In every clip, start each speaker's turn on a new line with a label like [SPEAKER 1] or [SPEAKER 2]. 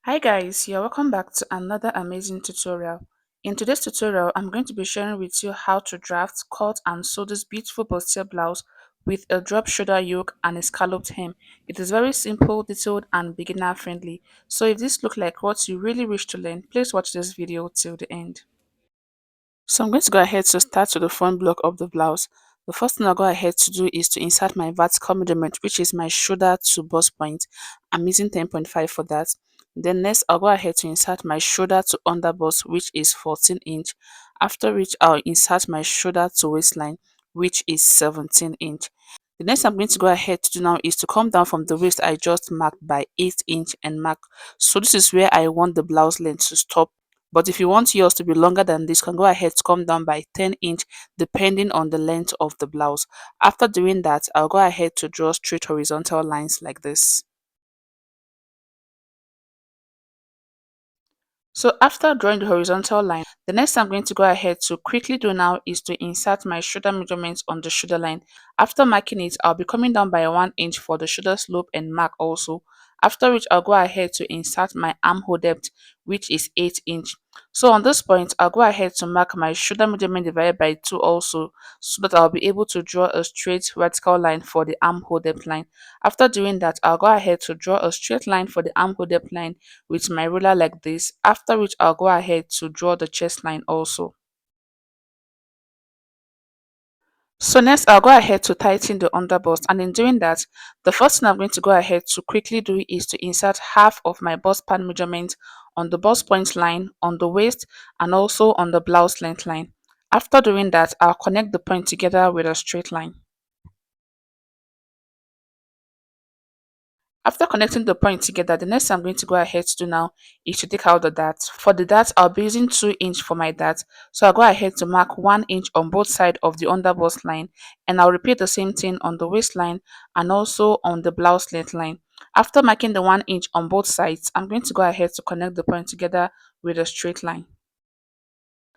[SPEAKER 1] Hi guys, you're welcome back to another amazing tutorial. In today's tutorial, I'm going to be sharing with you how to draft, cut and sew this beautiful bustier blouse with a drop shoulder yoke and a scalloped hem. It is very simple, detailed and beginner friendly. So if this looks like what you really wish to learn, please watch this video till the end. So I'm going to go ahead to start with the front block of the blouse. The first thing I'll go ahead to do is to insert my vertical measurement, which is my shoulder to bust point. I'm using 10.5 for that. Then next I'll go ahead to insert my shoulder to under bust, which is 14 inch. After which I'll insert my shoulder to waistline, which is 17 inch. The next I'm going to go ahead to do now is to come down from the waist I just marked by 8 inch and mark. So this is where I want the blouse length to stop, but if you want yours to be longer than this, you can go ahead to come down by 10 inch depending on the length of the blouse. After doing that, I'll go ahead to draw straight horizontal lines like this. So after drawing the horizontal line, the next I'm going to go ahead to quickly do now is to insert my shoulder measurements on the shoulder line. After marking it, I'll be coming down by 1 inch for the shoulder slope and mark also. After which I'll go ahead to insert my armhole depth, which is 8 inch. So on this point, I'll go ahead to mark my shoulder measurement divided by 2 also, so that I'll be able to draw a straight vertical line for the armhole depth line. After doing that, I'll go ahead to draw a straight line for the armhole depth line with my ruler like this, after which I'll go ahead to draw the chest line also. So next I'll go ahead to tighten the underbust, and in doing that, the first thing I'm going to go ahead to quickly do is to insert half of my bust pan measurement on the bust point line, on the waist and also on the blouse length line. After doing that, I'll connect the point together with a straight line. After connecting the point together, the next thing I'm going to go ahead to do now is to take out the dart. For the dart, I'll be using 2 inch for my dart. So I'll go ahead to mark 1 inch on both sides of the underbust line, and I'll repeat the same thing on the waistline and also on the blouse length line. After marking the 1 inch on both sides, I'm going to go ahead to connect the point together with a straight line.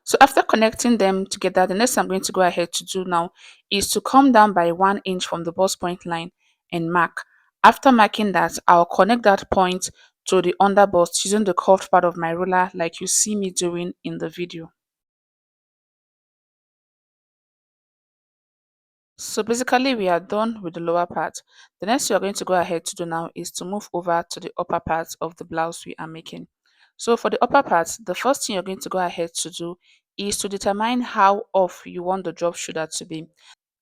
[SPEAKER 1] So after connecting them together, the next thing I'm going to go ahead to do now is to come down by 1 inch from the bust point line and mark. After marking that, I'll connect that point to the underbust using the curved part of my ruler like you see me doing in the video. So basically we are done with the lower part. The next we are going to go ahead to do now is to move over to the upper part of the blouse we are making. So for the upper part, the first thing you're going to go ahead to do is to determine how off you want the drop shoulder to be.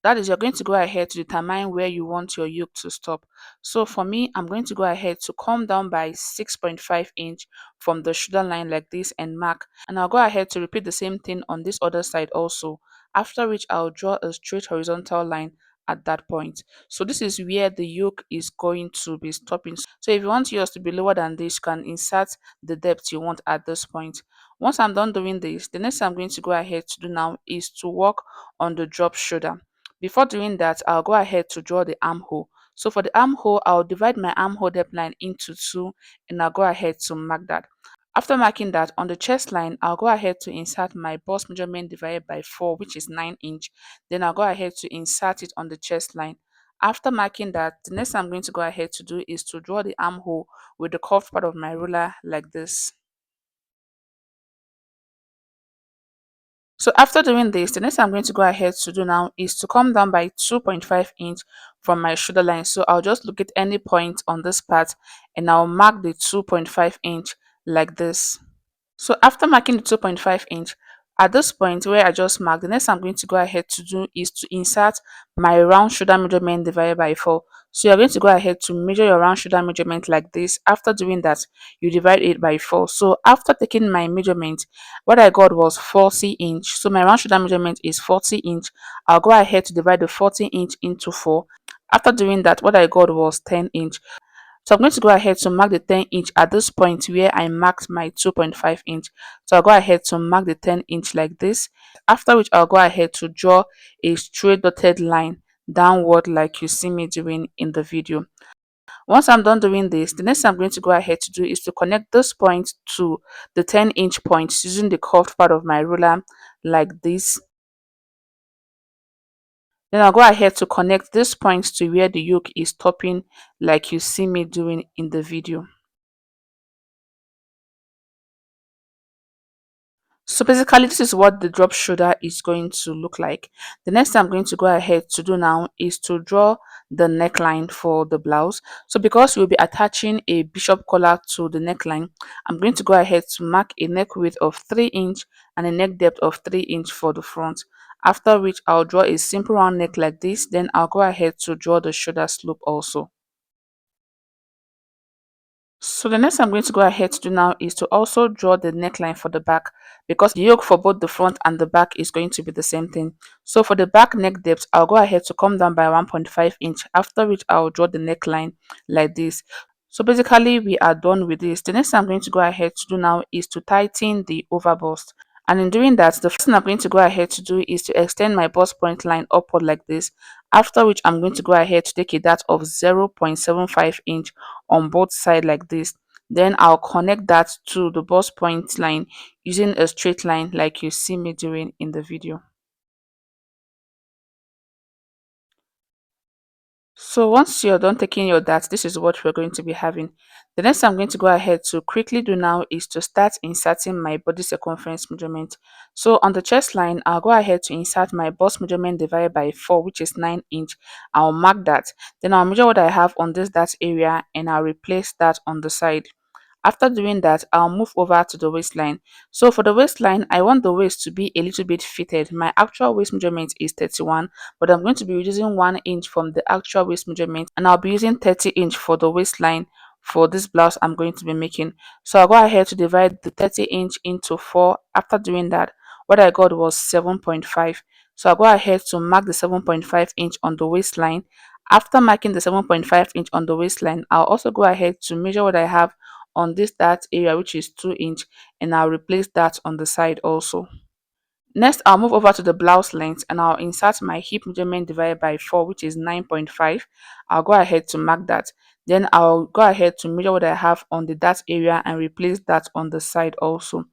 [SPEAKER 1] That is, you're going to go ahead to determine where you want your yoke to stop. So for me, I'm going to go ahead to come down by 6.5 inch from the shoulder line like this and mark. And I'll go ahead to repeat the same thing on this other side also. After which I'll draw a straight horizontal line at that point. So this is where the yoke is going to be stopping. So if you want yours to be lower than this, you can insert the depth you want at this point. Once I'm done doing this, the next thing I'm going to go ahead to do now is to work on the drop shoulder. Before doing that, I'll go ahead to draw the armhole. So for the armhole, I'll divide my armhole depth line into 2 and I'll go ahead to mark that. After marking that, on the chest line, I'll go ahead to insert my bust measurement divided by 4, which is 9 inch. Then I'll go ahead to insert it on the chest line. After marking that, the next thing I'm going to go ahead to do is to draw the armhole with the curved part of my ruler like this. So after doing this, the next thing I'm going to go ahead to do now is to come down by 2.5 inch from my shoulder line. So I'll just look at any point on this part and I'll mark the 2.5 inch like this. So after marking the 2.5 inch, at this point where I just marked, the next I'm going to go ahead to do is to insert my round shoulder measurement divided by 4. So you're going to go ahead to measure your round shoulder measurement like this. After doing that, you divide it by 4. So after taking my measurement, what I got was 40 inch. So my round shoulder measurement is 40 inch. I'll go ahead to divide the 40 inch into 4. After doing that, what I got was 10 inch. So I'm going to go ahead to mark the 10 inch at this point where I marked my 2.5 inch. So I'll go ahead to mark the 10 inch like this. After which I'll go ahead to draw a straight dotted line downward like you see me doing in the video. Once I'm done doing this, the next thing I'm going to go ahead to do is to connect this point to the 10-inch point using the curved part of my ruler like this. Then I'll go ahead to connect this point to where the yoke is stopping like you see me doing in the video. So basically, this is what the drop shoulder is going to look like. The next thing I'm going to go ahead to do now is to draw the neckline for the blouse. So because we'll be attaching a bishop collar to the neckline, I'm going to go ahead to mark a neck width of 3 inch and a neck depth of 3 inch for the front. After which I'll draw a simple round neck like this. Then I'll go ahead to draw the shoulder slope also. So the next I'm going to go ahead to do now is to also draw the neckline for the back, because the yoke for both the front and the back is going to be the same thing. So for the back neck depth, I'll go ahead to come down by 1.5 inch, after which I'll draw the neckline like this. So basically we are done with this. The next thing I'm going to go ahead to do now is to tighten the over bust. And in doing that, the first thing I'm going to go ahead to do is to extend my bust point line upward like this, after which I'm going to go ahead to take a dart of 0.75 inch on both sides like this. Then I'll connect that to the bust point line using a straight line like you see me doing in the video. So once you're done taking your darts, this is what we're going to be having. The next I'm going to go ahead to quickly do now is to start inserting my body circumference measurement. So on the chest line, I'll go ahead to insert my bust measurement divided by 4, which is 9 inch. I'll mark that. Then I'll measure what I have on this dart area and I'll replace that on the side. After doing that, I'll move over to the waistline. So for the waistline, I want the waist to be a little bit fitted. My actual waist measurement is 31, but I'm going to be reducing 1 inch from the actual waist measurement, and I'll be using 30 inch for the waistline for this blouse I'm going to be making. So I'll go ahead to divide the 30 inch into 4. After doing that, what I got was 7.5. So I'll go ahead to mark the 7.5 inch on the waistline. After marking the 7.5 inch on the waistline, I'll also go ahead to measure what I have on this dart area, which is 2 inch, and I'll replace that on the side also. Next, I'll move over to the blouse length and I'll insert my hip measurement divided by 4, which is 9.5. I'll go ahead to mark that. Then I'll go ahead to measure what I have on the dart area and replace that on the side also.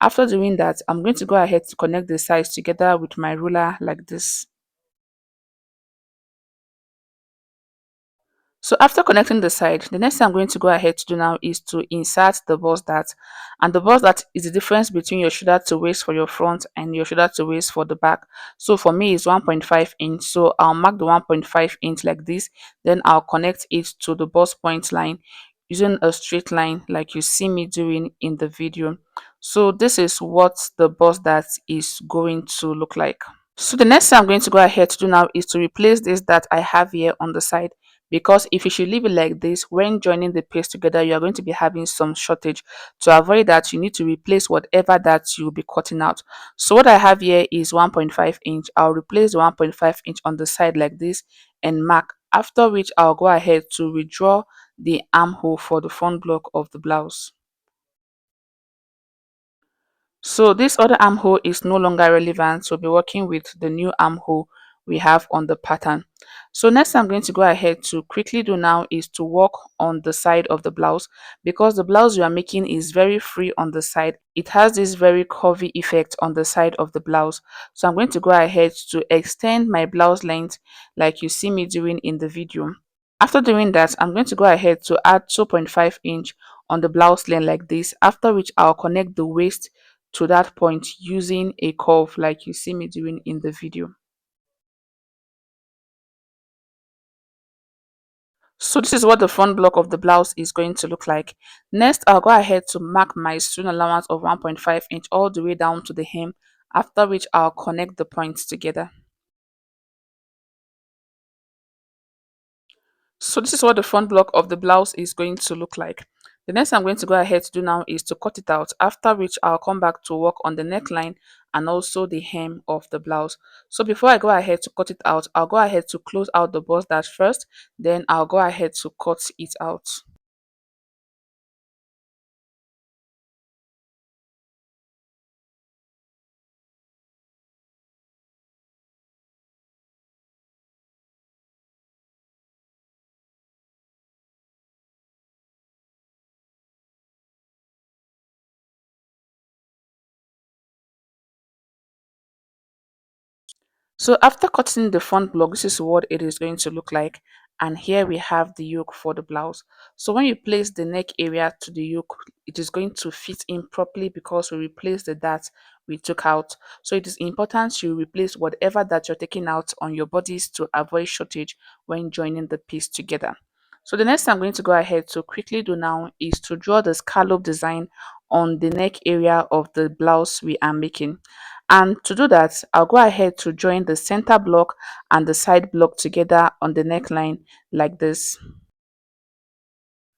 [SPEAKER 1] After doing that, I'm going to go ahead to connect the sides together with my ruler like this. So after connecting the side, the next thing I'm going to go ahead to do now is to insert the bust dart. And the bust dart is the difference between your shoulder to waist for your front and your shoulder to waist for the back. So for me, it's 1.5 inch. So I'll mark the 1.5 inch like this. Then I'll connect it to the bust point line using a straight line like you see me doing in the video. So this is what the bust dart is going to look like. So the next thing I'm going to go ahead to do now is to replace this that I have here on the side, because if you should leave it like this, when joining the piece together, you are going to be having some shortage. To avoid that, you need to replace whatever that you'll be cutting out. So what I have here is 1.5 inch. I'll replace the 1.5 inch on the side like this and mark, after which I'll go ahead to redraw the armhole for the front block of the blouse. So this other armhole is no longer relevant. So we'll be working with the new armhole we have on the pattern. So next I'm going to go ahead to quickly do now is to work on the side of the blouse, because the blouse you are making is very free on the side. It has this very curvy effect on the side of the blouse. So I'm going to go ahead to extend my blouse length like you see me doing in the video. After doing that, I'm going to go ahead to add 2.5 inch on the blouse length like this, after which I'll connect the waist to that point using a curve like you see me doing in the video. So this is what the front block of the blouse is going to look like. Next, I'll go ahead to mark my seam allowance of 1.5 inch all the way down to the hem, after which I'll connect the points together. So this is what the front block of the blouse is going to look like. The next I'm going to go ahead to do now is to cut it out, after which I'll come back to work on the neckline and also the hem of the blouse. So before I go ahead to cut it out, I'll go ahead to close out the bust dash first, then I'll go ahead to cut it out. So after cutting the front block, this is what it is going to look like. and here we have the yoke for the blouse. So when you place the neck area to the yoke, it is going to fit in properly because we replaced the dart we took out. So it is important you replace whatever that you're taking out on your bodice to avoid shortage when joining the piece together. So the next thing I'm going to go ahead to quickly do now is to draw the scallop design on the neck area of the blouse we are making. And to do that, I'll go ahead to join the center block and the side block together on the neckline like this.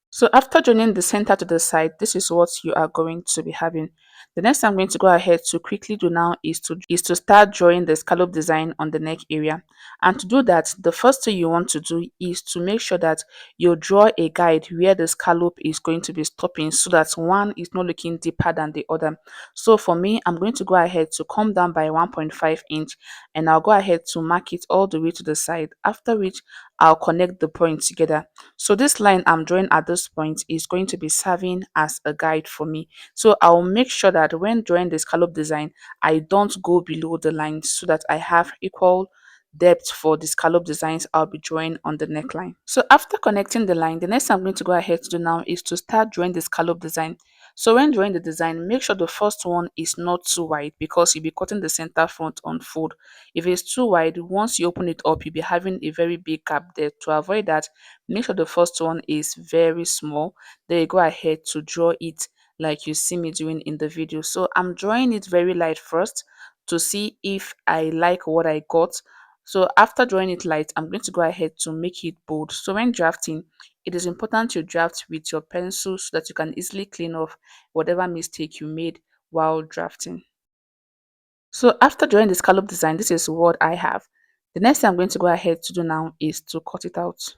[SPEAKER 1] So after joining the center to the side, this is what you are going to be having. The next thing I'm going to go ahead to quickly do now is to start drawing the scallop design on the neck area. And to do that, the first thing you want to do is to make sure that you draw a guide where the scallop is going to be stopping so that one is not looking deeper than the other. So for me, I'm going to go ahead to come down by 1.5 inch and I'll go ahead to mark it all the way to the side, after which I'll connect the points together. So this line I'm drawing at this point is going to be serving as a guide for me. So I'll make sure that when drawing the scallop design, I don't go below the line so that I have equal depth for the scallop designs I'll be drawing on the neckline. So after connecting the line, the next thing I'm going to go ahead to do now is to start drawing the scallop design. So when drawing the design, make sure the first one is not too wide because you'll be cutting the center front on fold. If it's too wide, once you open it up, you'll be having a very big gap there. To avoid that, make sure the first one is very small. Then you go ahead to draw it like you see me doing in the video. So I'm drawing it very light first to see if I like what I got. So after drawing it light, I'm going to go ahead to make it bold. So when drafting, it is important you draft with your pencil so that you can easily clean off whatever mistake you made while drafting. So after drawing the scallop design, this is what I have. The next thing I'm going to go ahead to do now is to cut it out.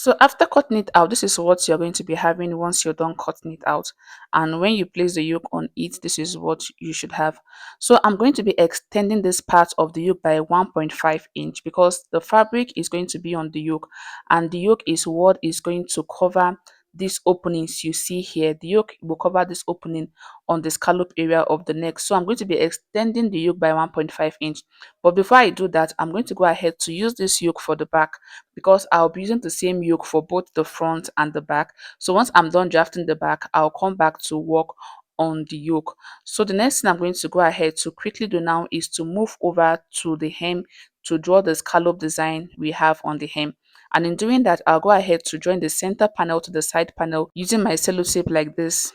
[SPEAKER 1] So after cutting it out, this is what you're going to be having once you're done cutting it out. And when you place the yoke on it, this is what you should have. So I'm going to be extending this part of the yoke by 1.5 inch because the fabric is going to be on the yoke and the yoke is what is going to cover these openings you see here. The yoke will cover this opening on the scallop area of the neck. So I'm going to be extending the yoke by 1.5 inch. But before I do that, I'm going to go ahead to use this yoke for the back because I'll be using the same yoke for both the front and the back. So once I'm done drafting the back, I'll come back to work on the yoke. So the next thing I'm going to go ahead to quickly do now is to move over to the hem to draw the scallop design we have on the hem. And in doing that, I'll go ahead to join the center panel to the side panel using my cello tape like this.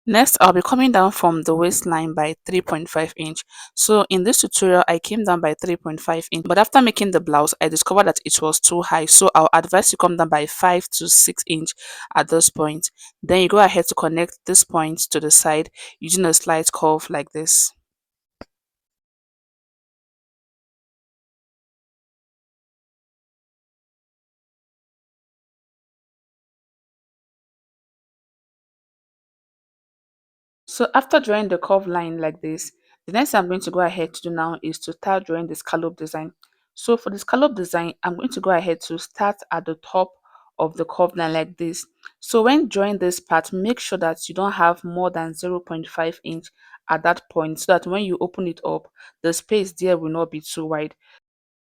[SPEAKER 1] Next, I'll be coming down from the waistline by 3.5 inch. So in this tutorial, I came down by 3.5 inch, but after making the blouse, I discovered that it was too high. So I'll advise you come down by 5 to 6 inch at this point. Then you go ahead to connect this point to the side using a slight curve like this. So after drawing the curved line like this, the next thing I'm going to go ahead to do now is to start drawing the scallop design. So for the scallop design, I'm going to go ahead to start at the top of the curved line like this. So when drawing this part, make sure that you don't have more than 0.5 inch at that point so that when you open it up, the space there will not be too wide.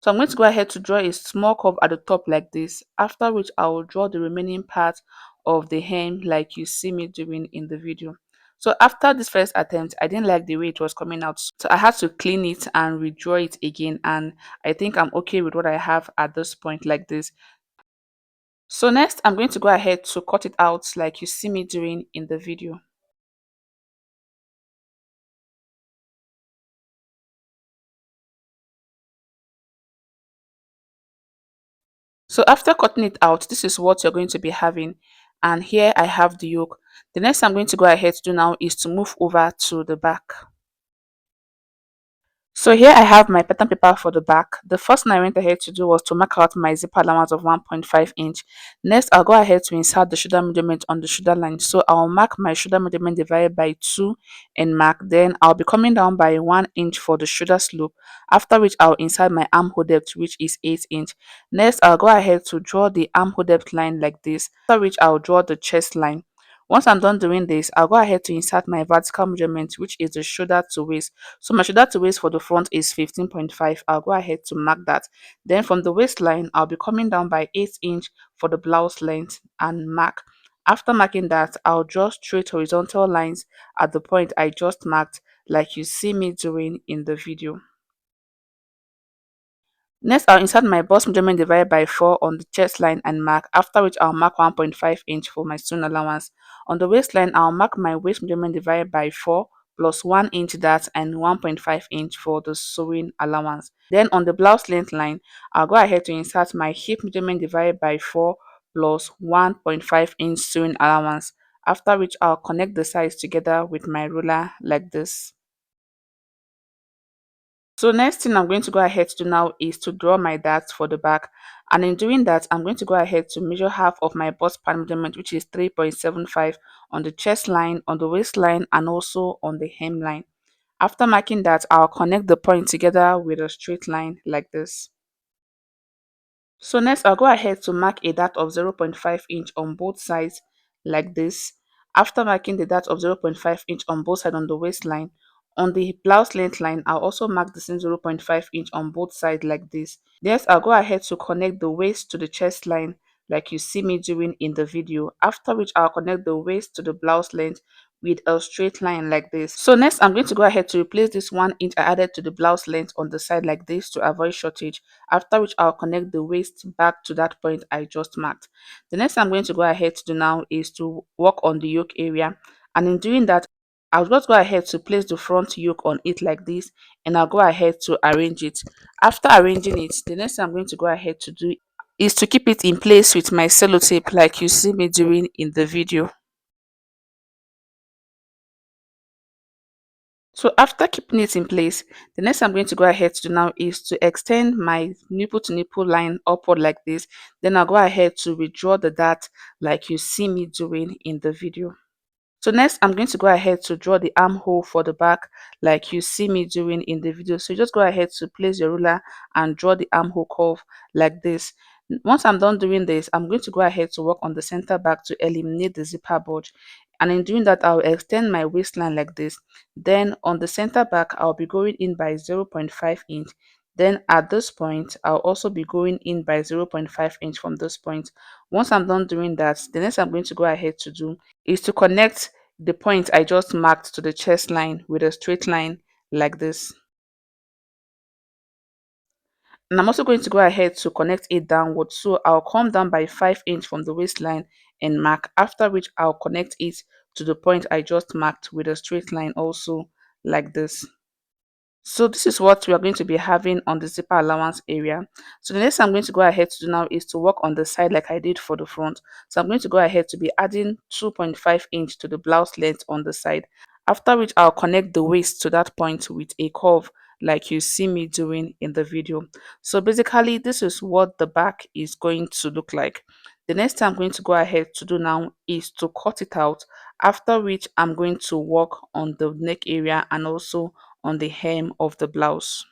[SPEAKER 1] So I'm going to go ahead to draw a small curve at the top like this, after which I will draw the remaining part of the hem like you see me doing in the video. So after this first attempt, I didn't like the way it was coming out. So I had to clean it and redraw it again. And I think I'm okay with what I have at this point like this. So next, I'm going to go ahead to cut it out like you see me doing in the video. So after cutting it out, this is what you're going to be having. And here I have the yoke. The next I'm going to go ahead to do now is to move over to the back. So here I have my pattern paper for the back. The first thing I went ahead to do was to mark out my zipper allowance of 1.5 inch. Next, I'll go ahead to insert the shoulder measurement on the shoulder line. So I'll mark my shoulder measurement divided by 2 and mark. Then I'll be coming down by 1 inch for the shoulder slope. After which I'll insert my armhole depth, which is 8 inch. Next, I'll go ahead to draw the armhole depth line like this. After which I'll draw the chest line. Once I'm done doing this, I'll go ahead to insert my vertical measurement, which is the shoulder to waist. So my shoulder to waist for the front is 15.5. I'll go ahead to mark that. Then from the waistline, I'll be coming down by 8 inch for the blouse length and mark. After marking that, I'll draw straight horizontal lines at the point I just marked, like you see me doing in the video. Next, I'll insert my bust measurement divided by 4 on the chest line and mark, after which I'll mark 1.5 inch for my sewn allowance. On the waistline, I'll mark my waist measurement divided by 4 plus 1 inch that and 1.5 inch for the sewing allowance. Then on the blouse length line, I'll go ahead to insert my hip measurement divided by 4 plus 1.5 inch sewing allowance, after which I'll connect the sides together with my ruler like this. So next thing I'm going to go ahead to do now is to draw my darts for the back, and in doing that I'm going to go ahead to measure half of my bust pan measurement, which is 3.75 on the chest line, on the waistline, and also on the hemline. After marking that, I'll connect the point together with a straight line like this. So next I'll go ahead to mark a dart of 0.5 inch on both sides like this. After marking the dart of 0.5 inch on both sides on the waistline, on the blouse length line, I'll also mark the same 0.5 inch on both sides like this. Next, I'll go ahead to connect the waist to the chest line like you see me doing in the video. After which I'll connect the waist to the blouse length with a straight line like this. So next I'm going to go ahead to replace this 1 inch I added to the blouse length on the side like this to avoid shortage, after which I'll connect the waist back to that point I just marked. The next I'm going to go ahead to do now is to work on the yoke area, and in doing that I'll just go ahead to place the front yoke on it like this, and I'll go ahead to arrange it. After arranging it, the next thing I'm going to go ahead to do is to keep it in place with my sellotape like you see me doing in the video. So after keeping it in place, the next I'm going to go ahead to do now is to extend my nipple to nipple line upward like this. Then I'll go ahead to withdraw the dart like you see me doing in the video. So next I'm going to go ahead to draw the armhole for the back like you see me doing in the video. So you just go ahead to place your ruler and draw the armhole curve like this. Once I'm done doing this, I'm going to go ahead to work on the center back to eliminate the zipper bulge. And in doing that, I'll extend my waistline like this. Then on the center back, I'll be going in by 0.5 inch. Then at this point, I'll also be going in by 0.5 inch from this point. Once I'm done doing that, the next I'm going to go ahead to do is to connect the point I just marked to the chest line with a straight line like this. And I'm also going to go ahead to connect it downward. So I'll come down by 5 inch from the waistline and mark, after which I'll connect it to the point I just marked with a straight line also like this. So this is what we are going to be having on the zipper allowance area. So the next I'm going to go ahead to do now is to work on the side like I did for the front. So I'm going to go ahead to be adding 2.5 inch to the blouse length on the side, after which I'll connect the waist to that point with a curve like you see me doing in the video. So basically this is what the back is going to look like. The next thing I'm going to go ahead to do now is to cut it out, after which I'm going to work on the neck area and also on the hem of the blouse.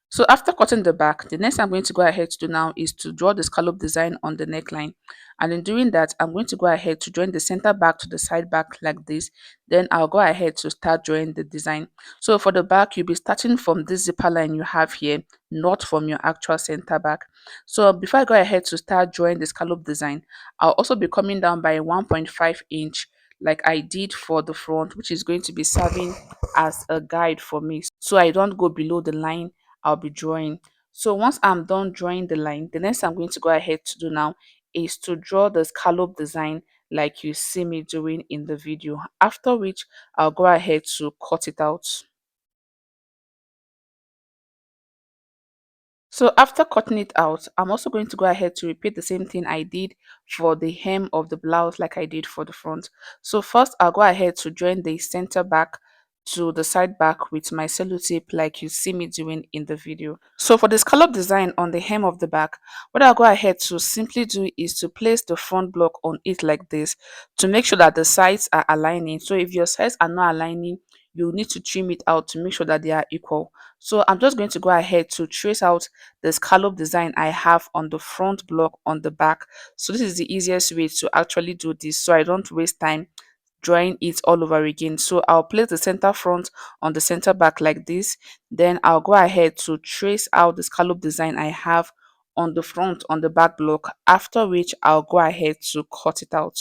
[SPEAKER 1] So after cutting the back, the next I'm going to go ahead to do now is to draw the scallop design on the neckline. And in doing that, I'm going to go ahead to join the center back to the side back like this. Then I'll go ahead to start drawing the design. So for the back, you'll be starting from this zipper line you have here, not from your actual center back. So before I go ahead to start drawing the scallop design, I'll also be coming down by 1.5 inch like I did for the front, which is going to be serving as a guide for me so I don't go below the line I'll be drawing. So once I'm done drawing the line, the next I'm going to go ahead to do now is to draw the scallop design like you see me doing in the video, after which I'll go ahead to cut it out. So after cutting it out, I'm also going to go ahead to repeat the same thing I did for the hem of the blouse like I did for the front. So first I'll go ahead to join the center back to the side back with my cello tape like you see me doing in the video. So for the scallop design on the hem of the back, what I'll go ahead to simply do is to place the front block on it like this to make sure that the sides are aligning. So if your sides are not aligning, you need to trim it out to make sure that they are equal. So I'm just going to go ahead to trace out the scallop design I have on the front block on the back. So this is the easiest way to actually do this so I don't waste time drawing it all over again. So I'll place the center front on the center back like this. Then I'll go ahead to trace out the scallop design I have on the front on the back block, after which I'll go ahead to cut it out.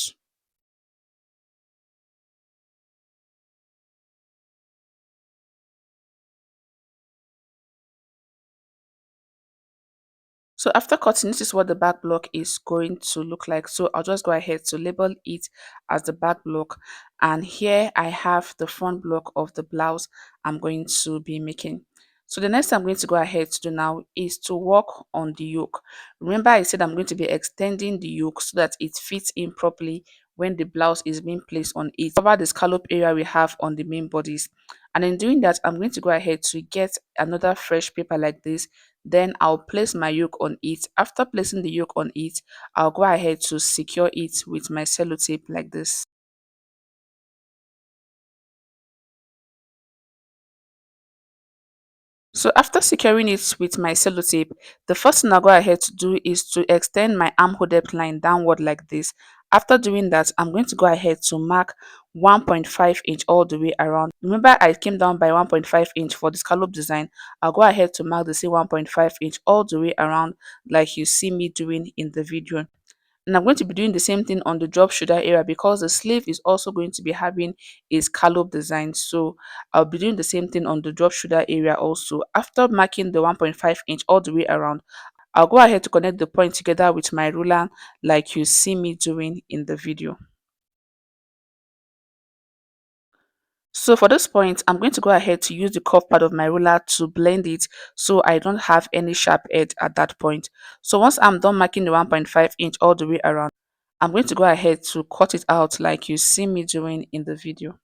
[SPEAKER 1] So after cutting, this is what the back block is going to look like. So I'll just go ahead to label it as the back block. And here I have the front block of the blouse I'm going to be making. So the next thing I'm going to go ahead to do now is to work on the yoke. Remember I said I'm going to be extending the yoke so that it fits in properly when the blouse is being placed on it. Cover the scallop area we have on the main bodice. And in doing that, I'm going to go ahead to get another fresh paper like this. Then I'll place my yoke on it. After placing the yoke on it, I'll go ahead to secure it with my sellotape like this. So after securing it with my sellotape, the first thing I'll go ahead to do is to extend my armhole depth line downward like this. After doing that, I'm going to go ahead to mark 1.5 inch all the way around. Remember I came down by 1.5 inch for the scallop design. I'll go ahead to mark the same 1.5 inch all the way around like you see me doing in the video. And I'm going to be doing the same thing on the drop shoulder area because the sleeve is also going to be having a scallop design. So I'll be doing the same thing on the drop shoulder area also. After marking the 1.5 inch all the way around, I'll go ahead to connect the point together with my ruler like you see me doing in the video. So for this point, I'm going to go ahead to use the curved part of my ruler to blend it so I don't have any sharp edge at that point. So once I'm done marking the 1.5 inch all the way around, I'm going to go ahead to cut it out like you see me doing in the video.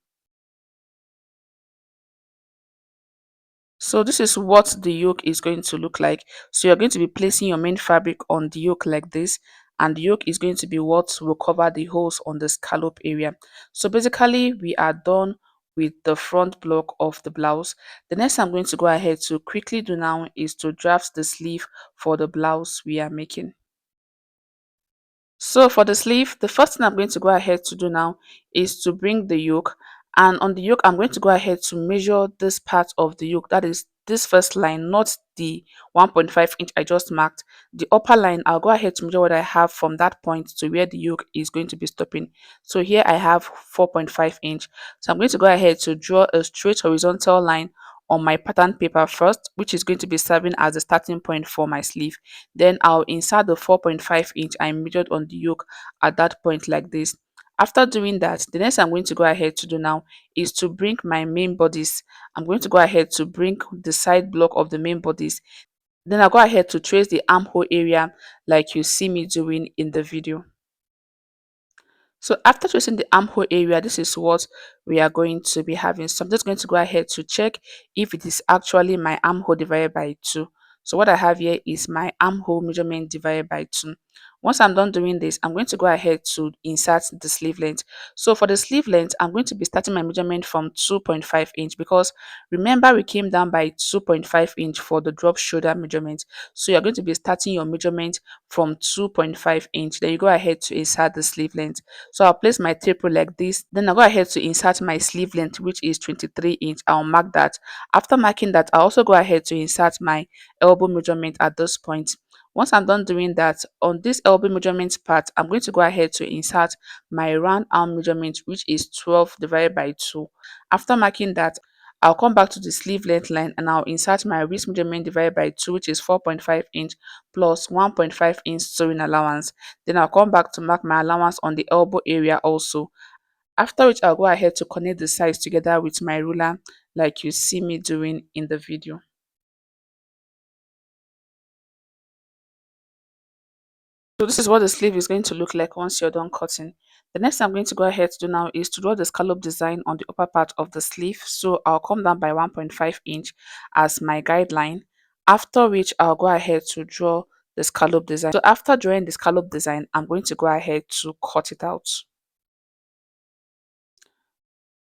[SPEAKER 1] So this is what the yoke is going to look like. So you're going to be placing your main fabric on the yoke like this, and the yoke is going to be what will cover the holes on the scallop area. So basically we are done with the front block of the blouse. The next I'm going to go ahead to quickly do now is to draft the sleeve for the blouse we are making. So for the sleeve, the first thing I'm going to go ahead to do now is to bring the yoke, and on the yoke I'm going to go ahead to measure this part of the yoke, that is this first line, not the 1.5 inch I just marked. The upper line, I'll go ahead to measure what I have from that point to where the yoke is going to be stopping. So here I have 4.5 inch. So I'm going to go ahead to draw a straight horizontal line on my pattern paper first, which is going to be serving as the starting point for my sleeve. Then I'll insert the 4.5 inch I measured on the yoke at that point like this. After doing that, the next I'm going to go ahead to do now is to bring my main bodice. I'm going to go ahead to bring the side block of the main bodice. Then I'll go ahead to trace the armhole area like you see me doing in the video. So after tracing the armhole area, this is what we are going to be having. So I'm just going to go ahead to check if it is actually my armhole divided by 2. So what I have here is my armhole measurement divided by 2. Once I'm done doing this, I'm going to go ahead to insert the sleeve length. So for the sleeve length, I'm going to be starting my measurement from 2.5 inch because remember we came down by 2.5 inch for the drop shoulder measurement. So you're going to be starting your measurement from 2.5 inch. Then you go ahead to insert the sleeve length. So I'll place my tape rule like this. Then I'll go ahead to insert my sleeve length, which is 23 inch. I'll mark that. After marking that, I'll also go ahead to insert my elbow measurement at this point. Once I'm done doing that, on this elbow measurement part, I'm going to go ahead to insert my round arm measurement, which is 12 divided by 2. After marking that, I'll come back to the sleeve length line and I'll insert my wrist measurement divided by 2, which is 4.5 inch plus 1.5 inch sewing allowance. Then I'll come back to mark my allowance on the elbow area also. After which I'll go ahead to connect the sides together with my ruler like you see me doing in the video. So this is what the sleeve is going to look like once you're done cutting. The next thing I'm going to go ahead to do now is to draw the scallop design on the upper part of the sleeve. So I'll come down by 1.5 inch as my guideline, after which I'll go ahead to draw the scallop design. So after drawing the scallop design, I'm going to go ahead to cut it out.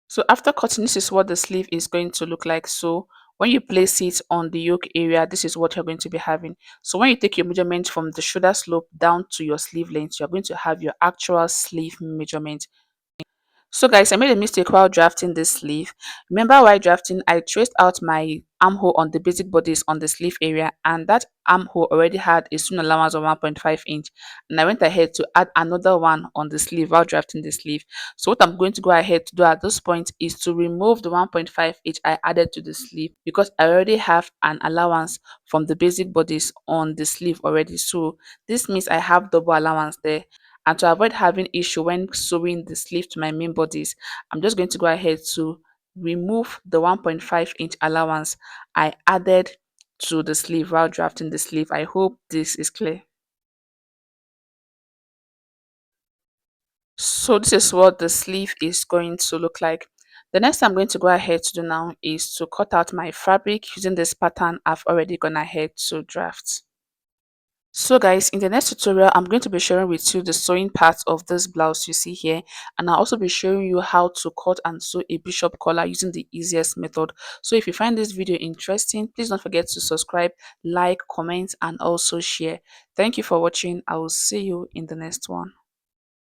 [SPEAKER 1] So after cutting, this is what the sleeve is going to look like. So when you place it on the yoke area, this is what you're going to be having. So when you take your measurement from the shoulder slope down to your sleeve length, you're going to have your actual sleeve measurement. So guys, I made a mistake while drafting this sleeve. Remember while drafting, I traced out my armhole on the basic bodice on the sleeve area, and that armhole already had a seam allowance of 1.5 inch. And I went ahead to add another one on the sleeve while drafting the sleeve. So what I'm going to go ahead to do at this point is to remove the 1.5 inch I added to the sleeve, because I already have an allowance from the basic bodice on the sleeve already. So this means I have double allowance there. And to avoid having issue when sewing the sleeve to my main bodice, I'm just going to go ahead to remove the 1.5 inch allowance I added to the sleeve while drafting the sleeve. I hope this is clear. So this is what the sleeve is going to look like. The next thing I'm going to go ahead to do now is to cut out my fabric using this pattern I've already gone ahead to draft. So guys, in the next tutorial, I'm going to be sharing with you the sewing part of this blouse you see here, and I'll also be showing you how to cut and sew a bishop collar using the easiest method. So if you find this video interesting, please don't forget to subscribe, like, comment, and also share. Thank you for watching. I will see you in the next one.